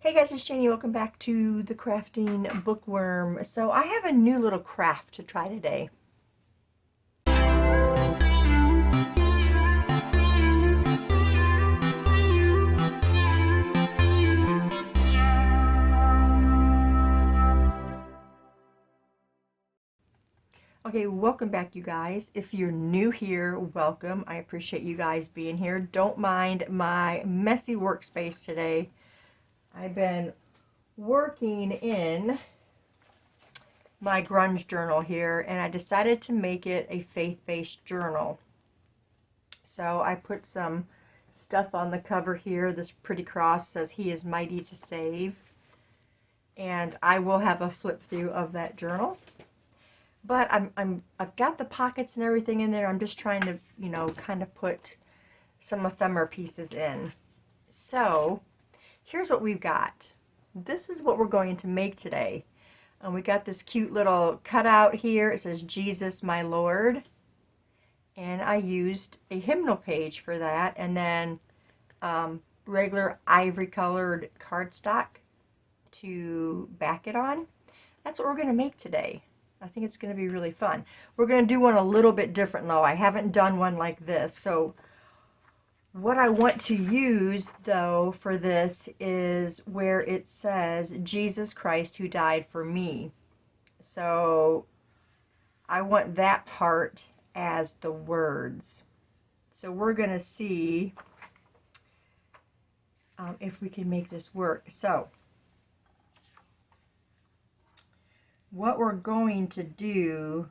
Hey guys, it's Janie. Welcome back to the Crafting Bookworm. So I have a new little craft to try today. Okay, welcome back you guys. If you're new here, welcome. I appreciate you guys being here. Don't mind my messy workspace today. I've been working in my grunge journal here, and I decided to make it a faith-based journal. So I put some stuff on the cover here. This pretty cross says "He is mighty to save," and I will have a flip through of that journal. But I've got the pockets and everything in there. I'm just trying to, kind of put some ephemera pieces in. So here's what we've got. This is what we're going to make today. We got this cute little cutout here. It says "Jesus my Lord." And I used a hymnal page for that, and then regular ivory colored cardstock to back it on. That's what we're going to make today. I think it's going to be really fun. We're going to do one a little bit different though. I haven't done one like this. So what I want to use though for this is where it says "Jesus Christ who died for me." So I want that part as the words. So we're going to see if we can make this work. So what we're going to do,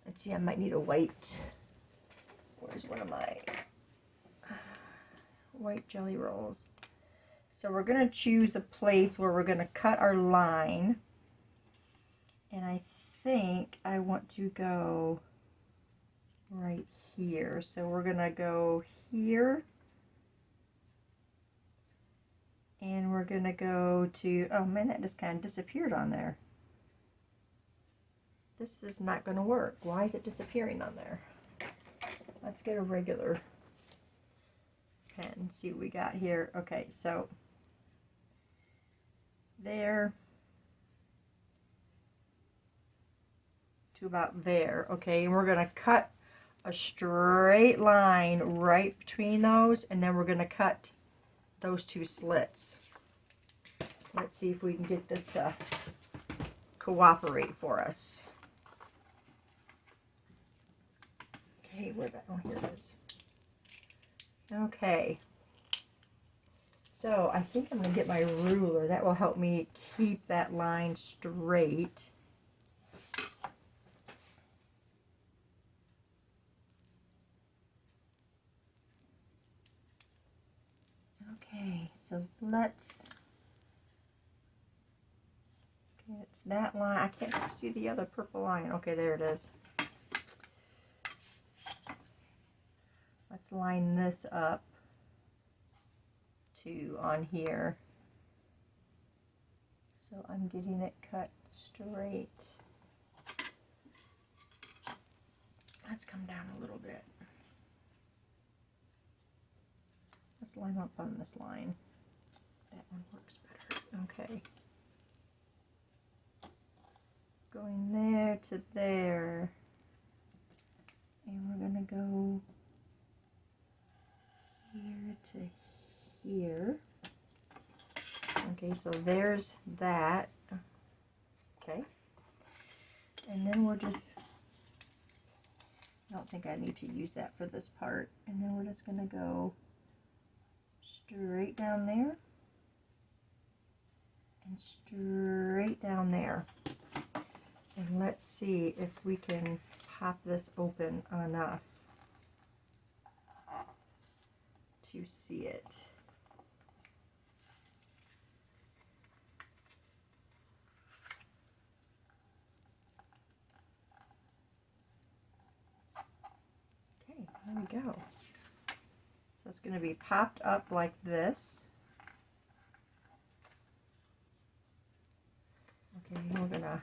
let's see, I might need a white, where's one of my white jelly rolls? So we're going to choose a place where we're going to cut our line, and I think I want to go right here. So we're going to go here, and we're going to go to, oh man, that just kind of disappeared on there. This is not going to work. Why is it disappearing on there? Let's get a regular pen and see what we got here. Okay, so there to about there. Okay, and we're going to cut a straight line right between those, and then we're going to cut those two slits. Let's see if we can get this to cooperate for us. Okay, where'd that? Oh, here it is. Okay. So I think I'm going to get my ruler. That will help me keep that line straight. Okay, so let's, okay, it's that line. I can't see the other purple line. Okay, there it is. Let's line this up to on here. So I'm getting it cut straight. Let's come down a little bit. Let's line up on this line. That one works better. Okay. Going there to there. And we're going to go here to here. Okay, so there's that. Okay. And then we're just, I don't think I need to use that for this part. And then we're just going to go straight down there and straight down there. And let's see if we can pop this open enough to see it. Okay, there we go. So it's going to be popped up like this. Okay, we're going to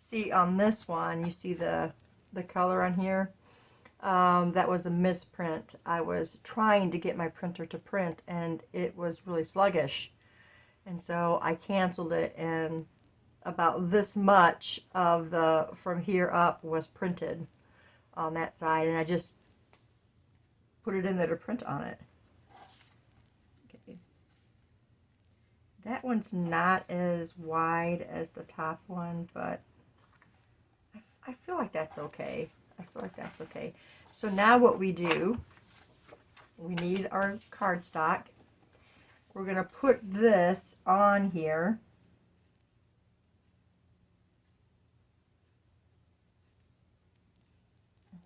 see on this one, you see the color on here. That was a misprint. I was trying to get my printer to print and it was really sluggish. And so I canceled it, and about this much of the from here up was printed on that side, and I just put it in there to print on it. Okay. That one's not as wide as the top one, but I feel like that's okay. I feel like that's okay. So now what we do, we need our cardstock. We're going to put this on here.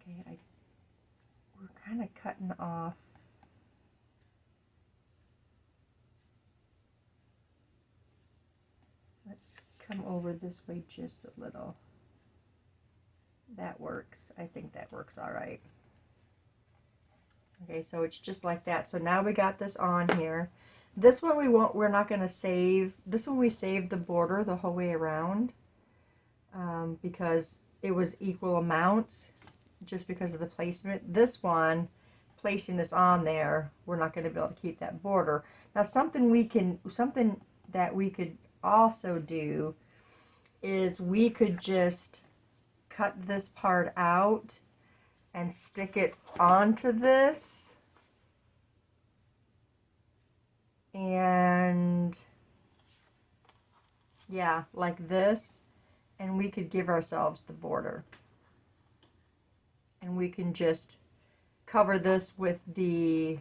Okay, we're kind of cutting off. Let's come over this way just a little. That works. I think that works all right. Okay, so it's just like that. So now we got this on here. This one we're not going to save. This one we saved the border the whole way around because it was equal amounts just because of the placement. This one, placing this on there, we're not going to be able to keep that border. Now something that we could also do is we could just cut this part out and stick it onto this, and yeah, like this, and we could give ourselves the border, and we can just cover this with the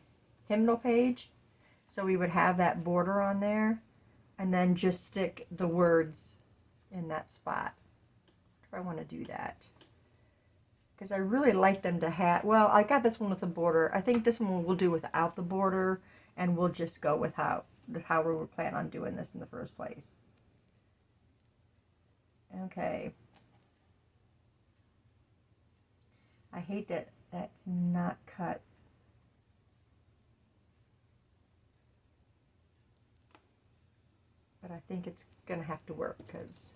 hymnal page, so we would have that border on there, and then just stick the words in that spot if I want to do that. Because I really like them to have, well, I got this one with a border. I think this one we'll do without the border, and we'll just go with how we were planning on doing this in the first place. Okay. I hate that that's not cut. But I think it's going to have to work because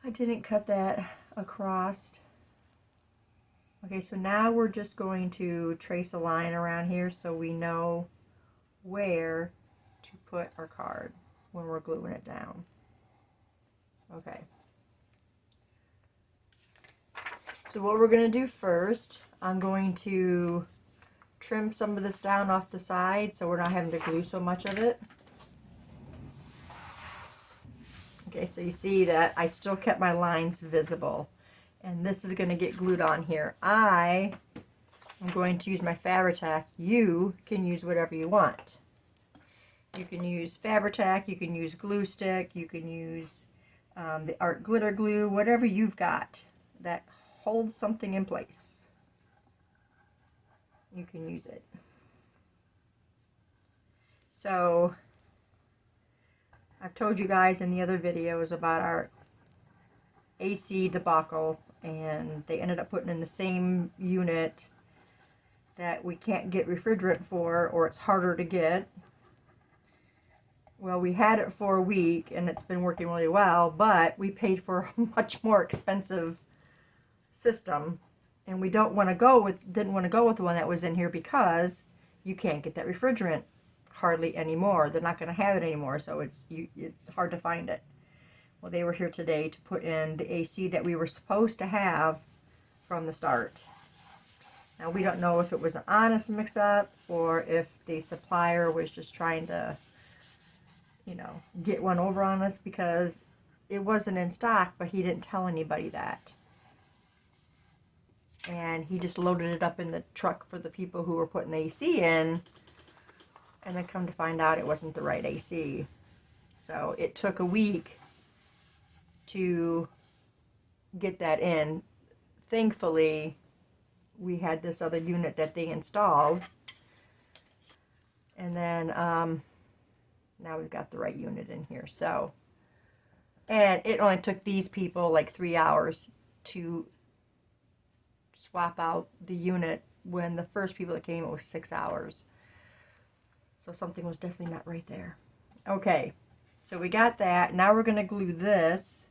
I didn't cut that across. Okay, so now we're just going to trace a line around here so we know where to put our card when we're gluing it down. Okay. So what we're going to do first, I'm going to trim some of this down off the side so we're not having to glue so much of it. Okay, so you see that I still kept my lines visible. And this is going to get glued on here. I am going to use my Fabri-Tac. You can use whatever you want. You can use Fabri-Tac, you can use glue stick, you can use the art glitter glue, whatever you've got that holds something in place. You can use it. So I've told you guys in the other videos about our AC debacle, and they ended up putting in the same unit that we can't get refrigerant for, or it's harder to get. Well, we had it for a week and it's been working really well, but we paid for a much more expensive system, and we didn't want to go with the one that was in here because you can't get that refrigerant hardly anymore. They're not going to have it anymore, so it's hard to find it. Well, they were here today to put in the AC that we were supposed to have from the start. Now, we don't know if it was an honest mix-up or if the supplier was just trying to, you know, get one over on us because it wasn't in stock, but he didn't tell anybody that. And he just loaded it up in the truck for the people who were putting the AC in, and then come to find out it wasn't the right AC. So it took a week to get that in. Thankfully, we had this other unit that they installed, and then now we've got the right unit in here. So, and it only took these people like 3 hours to swap out the unit, when the first people that came it was 6 hours. So something was definitely not right there. Okay, so we got that. Now we're going to glue this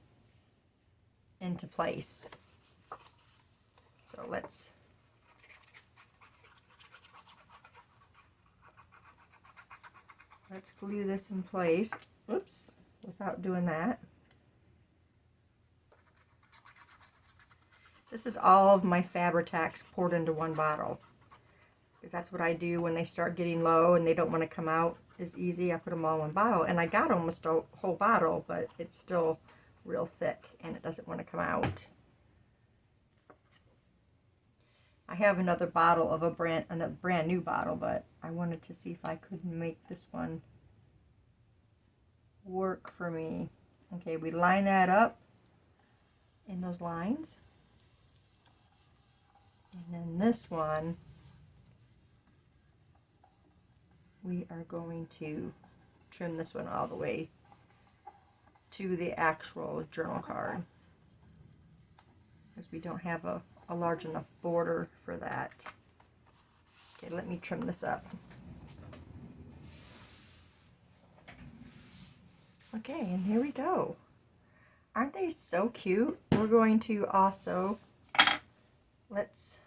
into place. So let's let's glue this in place. Oops, without doing that. This is all of my Fabri-Tacs poured into one bottle. Because that's what I do when they start getting low and they don't want to come out as easy. I put them all in one bottle. And I got almost a whole bottle, but it's still real thick and it doesn't want to come out. I have another bottle of a brand new bottle, but I wanted to see if I could make this one work for me. Okay, we line that up in those lines. And then this one, we are going to trim this one all the way to the actual journal card, because we don't have a large enough border for that. Okay, let me trim this up. Okay, and here we go. Aren't they so cute? We're going to also, let's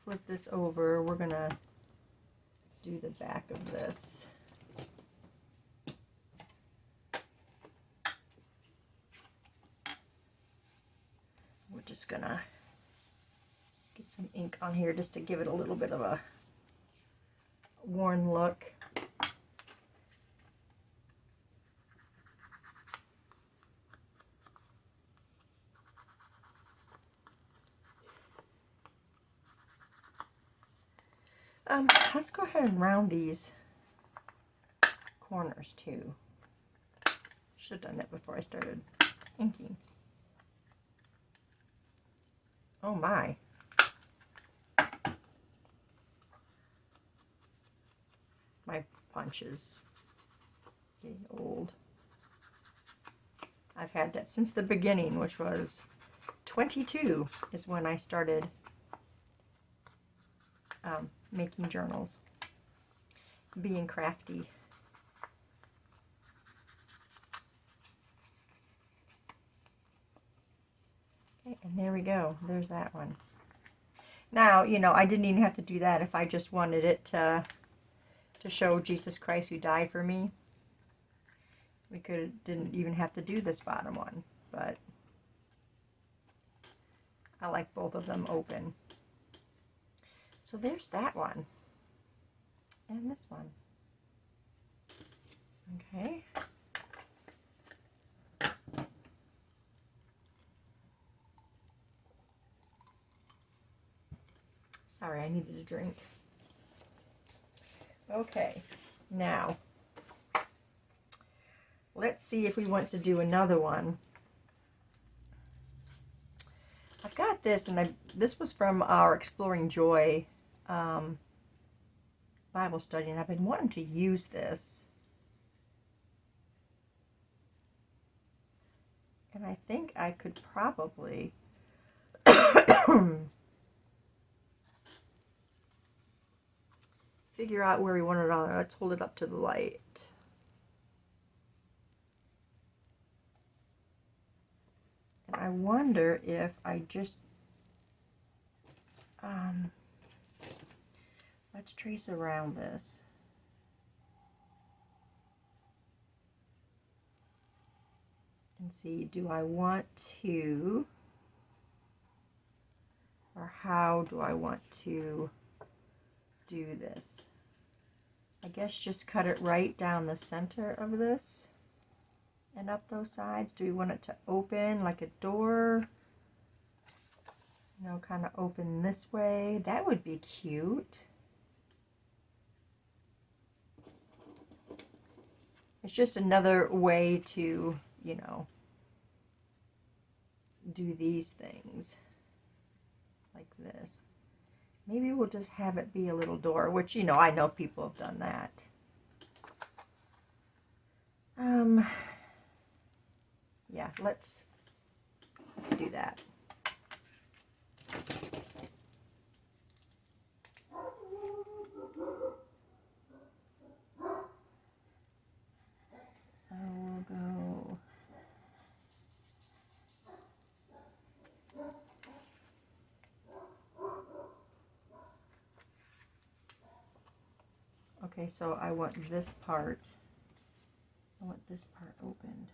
flip this over. We're gonna do the back of this. We're just gonna get some ink on here just to give it a little bit of a worn look. Let's go ahead and round these corners too. Should have done that before I started inking. Oh my. My punch is getting old. I've had that since the beginning, which was 22 is when I started making journals, being crafty. Okay, and there we go. There's that one. Now, you know, I didn't even have to do that if I just wanted it to show Jesus Christ who died for me. We didn't even have to do this bottom one, but I like both of them open. So there's that one. And this one. Okay. Sorry, I needed a drink. Okay, now let's see if we want to do another one. I've got this, and this was from our Exploring Joy Bible study, and I've been wanting to use this. And I think I could probably figure out where we want it on. Let's hold it up to the light. And I wonder if I just let's trace around this. And see, do I want to, or how do I want to do this? I guess just cut it right down the center of this and up those sides. Do we want it to open like a door? You know, kind of open this way. That would be cute. It's just another way to, you know, do these things like this. Maybe we'll just have it be a little door, which, you know, I know people have done that. Yeah, let's do that. So we'll go. Okay, so I want this part. I want this part opened.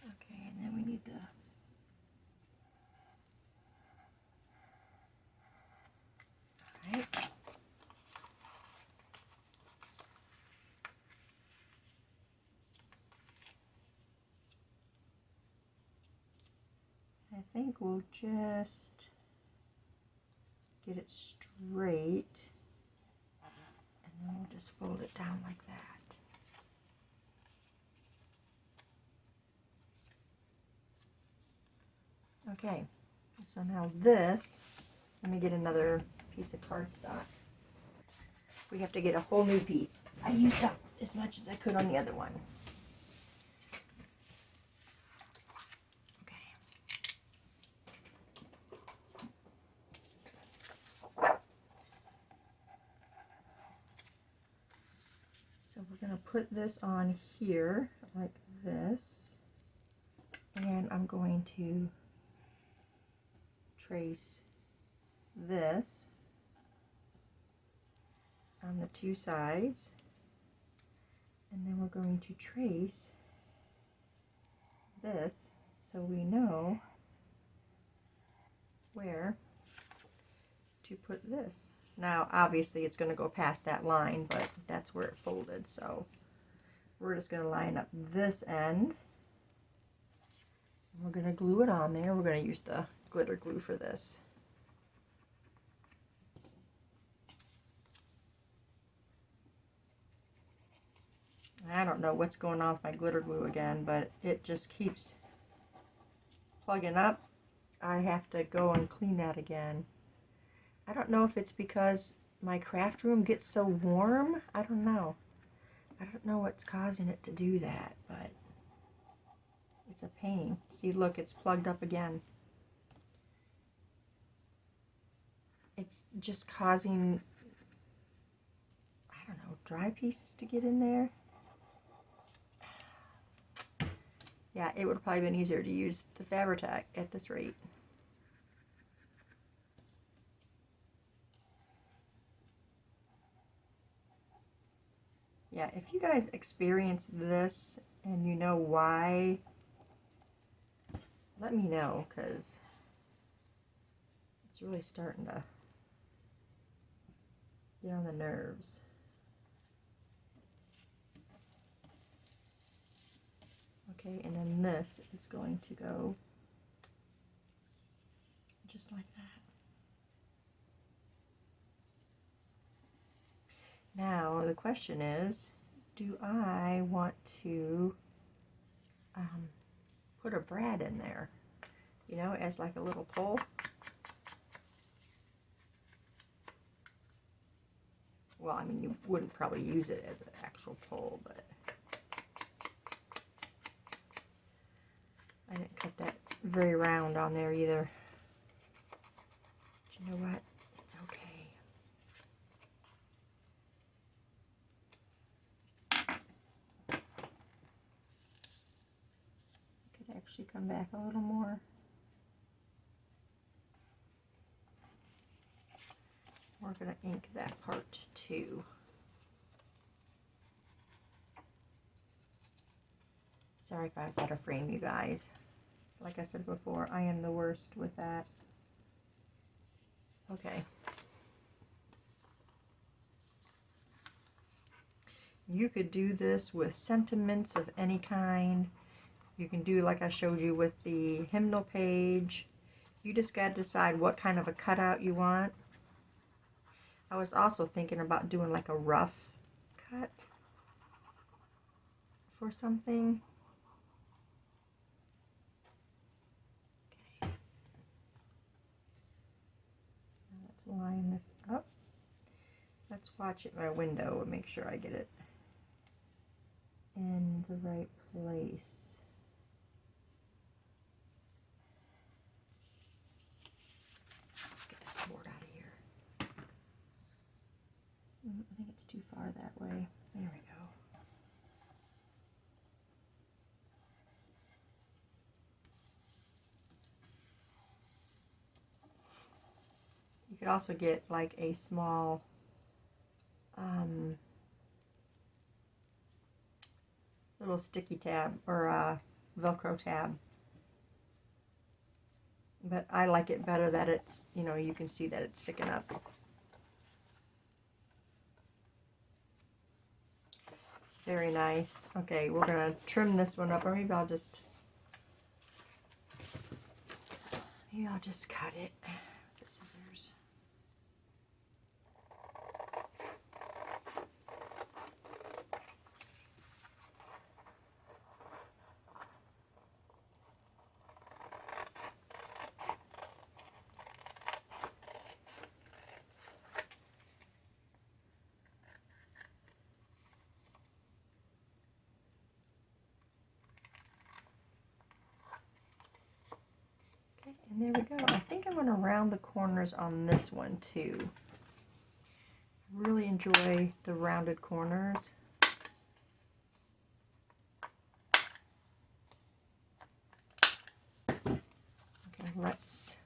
Okay, and then we need the right. I think we'll just get it straight, and then we'll just fold it down like that. Okay, so now this, let me get another piece of cardstock. We have to get a whole new piece. I used up as much as I could on the other one. So we're going to put this on here like this, and I'm going to trace this on the two sides, and then we're going to trace this so we know where to put this. Now obviously it's going to go past that line, but that's where it folded, so we're just going to line up this end. We're going to glue it on there. We're going to use the glitter glue for this. I don't know what's going on with my glitter glue again, but it just keeps plugging up. I have to go and clean that again. I don't know if it's because my craft room gets so warm. I don't know. I don't know what's causing it to do that, but it's a pain. See, look, it's plugged up again. It's just causing, I don't know, dry pieces to get in there. Yeah, it would have probably been easier to use the Fabri-Tac at this rate. Yeah, if you guys experience this and you know why, let me know, because it's really starting to get on the nerves. Okay, and then this is going to go just like that. Now the question is, do I want to put a brad in there, you know, as like a little pole? Well, I mean, you wouldn't probably use it as an actual pole, but I didn't cut that very round on there either. But you know what? It's okay. Could actually come back a little more. We're going to ink that part too. Sorry if I was out of frame, you guys. Like I said before, I am the worst with that. Okay. You could do this with sentiments of any kind. You can do like I showed you with the hymnal page. You just got to decide what kind of a cutout you want. I was also thinking about doing like a rough cut for something. Okay. Now let's line this up. Let's watch it in my window and make sure I get it in the right place. Let's get this board out of here. I think it's too far that way. There we go. could also get like a small little sticky tab or a Velcro tab. But I like it better that it's, you know, you can see that it's sticking up. Very nice. Okay, we're gonna trim this one up, or maybe I'll just cut it with the scissors. And there we go. I think I'm going to round the corners on this one too. I really enjoy the rounded corners. Okay, let's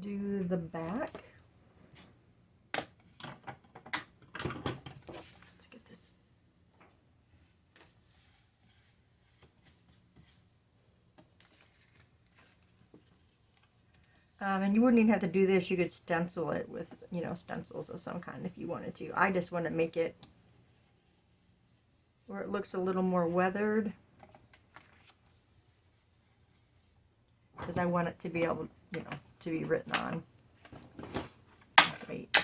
do the back. Let's get this. And you wouldn't even have to do this. You could stencil it with, you know, stencils of some kind if you wanted to. I just want to make it where it looks a little more weathered, because I want it to be able, you know, to be written on. Great.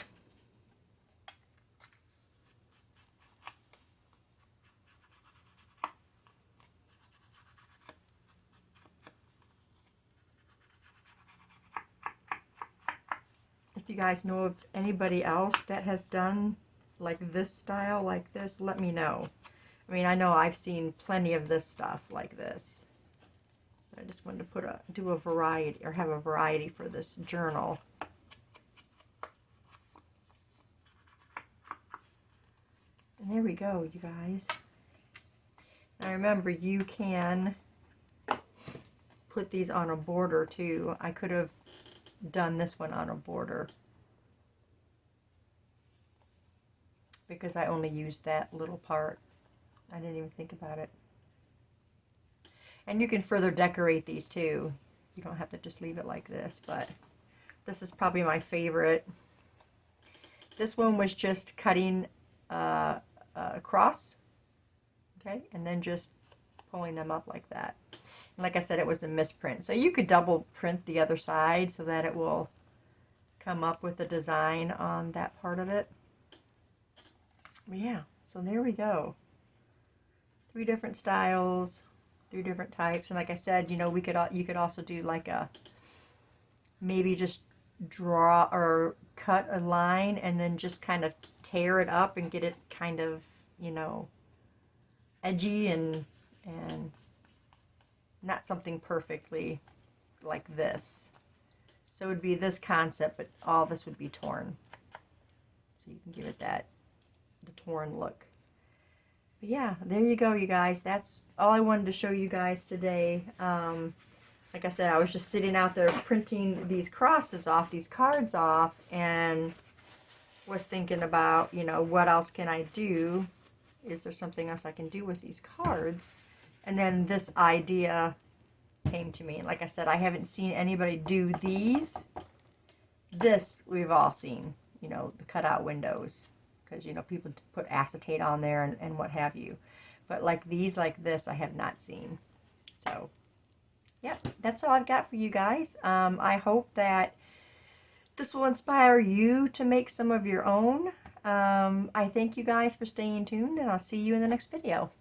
If you guys know of anybody else that has done like this style, like this, let me know. I mean, I know I've seen plenty of this stuff like this. I just wanted to do a variety, or have a variety for this journal. And there we go, you guys. Now remember, you can put these on a border too. I could have done this one on a border, because I only used that little part. I didn't even think about it. And you can further decorate these too. You don't have to just leave it like this, but this is probably my favorite. This one was just cutting across, okay, and then just pulling them up like that. And like I said, it was a misprint. So you could double print the other side so that it will come up with the design on that part of it. But yeah, so there we go. 3 different styles, 3 different types. And like I said, you know, you could also do like a, maybe just draw or cut a line and then just kind of tear it up and get it kind of, you know, edgy and not something perfectly like this. So it would be this concept, but all this would be torn. So you can give it the torn look. But yeah, there you go, you guys. That's all I wanted to show you guys today. Like I said, I was just sitting out there printing these crosses off, these cards off, and was thinking about, you know, what else can I do? Is there something else I can do with these cards? And then this idea came to me. And like I said, I haven't seen anybody do these. This we've all seen, you know, the cutout windows. Because, you know, people put acetate on there and what have you. But like these, like this, I have not seen. So, yeah, that's all I've got for you guys. I hope that this will inspire you to make some of your own. I thank you guys for staying tuned, and I'll see you in the next video.